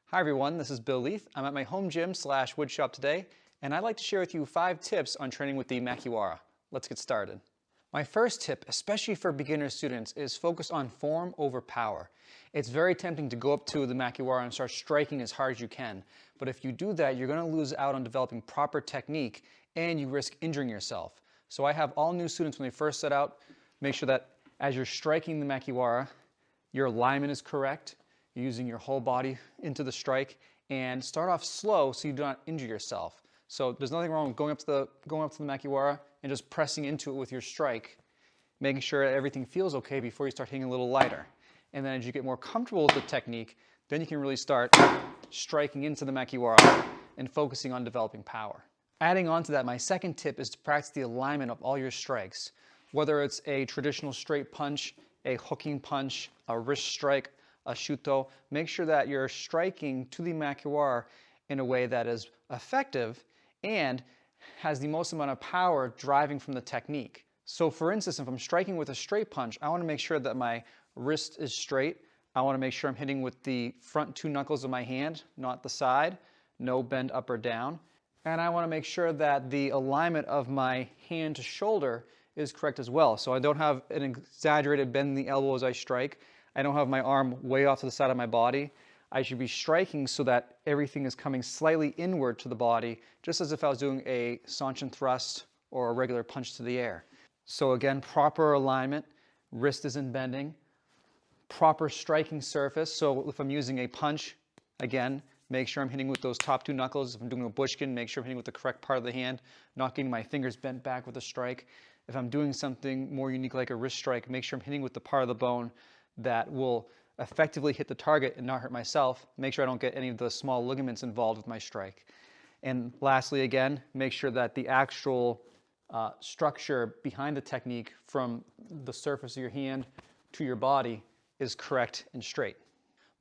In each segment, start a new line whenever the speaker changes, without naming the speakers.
Hi everyone, this is Bill Leith. I'm at my home gym / woodshop today, and I'd like to share with you 5 tips on training with the Makiwara. Let's get started. My first tip, especially for beginner students, is focus on form over power. It's very tempting to go up to the Makiwara and start striking as hard as you can, but if you do that, you're going to lose out on developing proper technique and you risk injuring yourself. So I have all new students when they first set out, make sure that as you're striking the Makiwara, your alignment is correct. You're using your whole body into the strike, and start off slow so you do not injure yourself. So there's nothing wrong with going up to the Makiwara and just pressing into it with your strike, making sure everything feels okay before you start hitting a little lighter. And then as you get more comfortable with the technique, then you can really start striking into the Makiwara and focusing on developing power. Adding on to that, my second tip is to practice the alignment of all your strikes. Whether it's a traditional straight punch, a hooking punch, a wrist strike, a shuto, make sure that you're striking to the Makiwara in a way that is effective and has the most amount of power driving from the technique. So for instance, if I'm striking with a straight punch, I want to make sure that my wrist is straight. I want to make sure I'm hitting with the front 2 knuckles of my hand, not the side, no bend up or down. And I want to make sure that the alignment of my hand to shoulder is correct as well. So I don't have an exaggerated bend in the elbow as I strike. I don't have my arm way off to the side of my body. I should be striking so that everything is coming slightly inward to the body, just as if I was doing a Sanchin thrust or a regular punch to the air. So again, proper alignment, wrist isn't bending, proper striking surface. So if I'm using a punch, again, make sure I'm hitting with those top 2 knuckles. If I'm doing a bushkin, make sure I'm hitting with the correct part of the hand, not getting my fingers bent back with a strike. If I'm doing something more unique like a wrist strike, make sure I'm hitting with the part of the bone that will effectively hit the target and not hurt myself. Make sure I don't get any of the small ligaments involved with my strike. And lastly, again, make sure that the actual structure behind the technique from the surface of your hand to your body is correct and straight.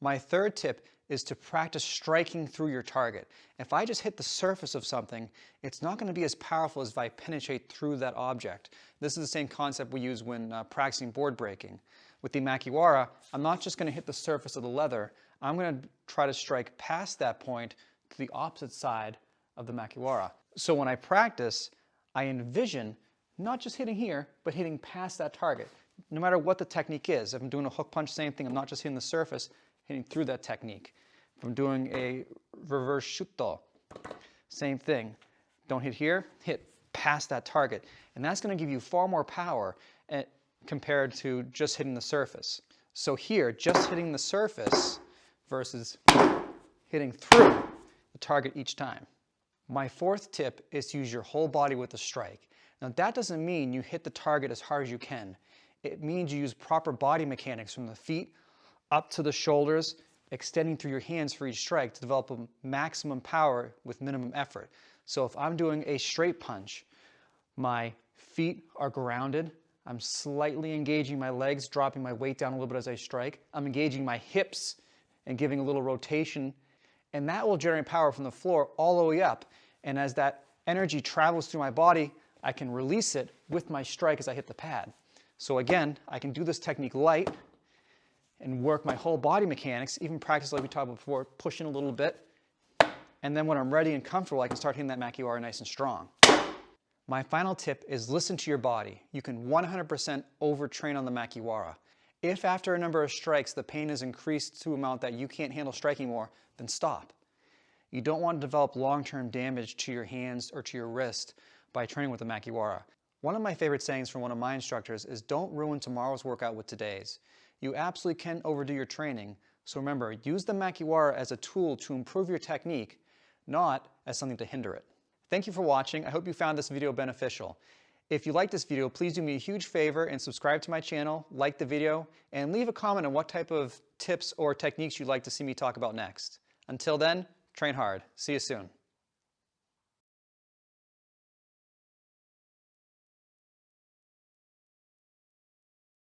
My third tip is to practice striking through your target. If I just hit the surface of something, it's not going to be as powerful as if I penetrate through that object. This is the same concept we use when practicing board breaking. With the Makiwara, I'm not just going to hit the surface of the leather. I'm going to try to strike past that point to the opposite side of the Makiwara. So when I practice, I envision not just hitting here, but hitting past that target. No matter what the technique is. If I'm doing a hook punch, same thing. I'm not just hitting the surface, hitting through that technique. If I'm doing a reverse shuto, same thing. Don't hit here, hit past that target. And that's going to give you far more power compared to just hitting the surface. So here, just hitting the surface versus hitting through the target each time. My fourth tip is to use your whole body with the strike. Now that doesn't mean you hit the target as hard as you can. It means you use proper body mechanics from the feet up to the shoulders, extending through your hands for each strike to develop a maximum power with minimum effort. So if I'm doing a straight punch, my feet are grounded. I'm slightly engaging my legs, dropping my weight down a little bit as I strike. I'm engaging my hips and giving a little rotation. And that will generate power from the floor all the way up. And as that energy travels through my body, I can release it with my strike as I hit the pad. So again, I can do this technique light and work my whole body mechanics, even practice like we talked about before, pushing a little bit. And then when I'm ready and comfortable, I can start hitting that Makiwara nice and strong. My final tip is listen to your body. You can 100% overtrain on the Makiwara. If after a number of strikes the pain is increased to an amount that you can't handle striking more, then stop. You don't want to develop long-term damage to your hands or to your wrist by training with the Makiwara. One of my favorite sayings from one of my instructors is don't ruin tomorrow's workout with today's. You absolutely can overdo your training, so remember, use the Makiwara as a tool to improve your technique, not as something to hinder it. Thank you for watching. I hope you found this video beneficial. If you like this video, please do me a huge favor and subscribe to my channel, like the video, and leave a comment on what type of tips or techniques you'd like to see me talk about next. Until then, train hard. See you soon.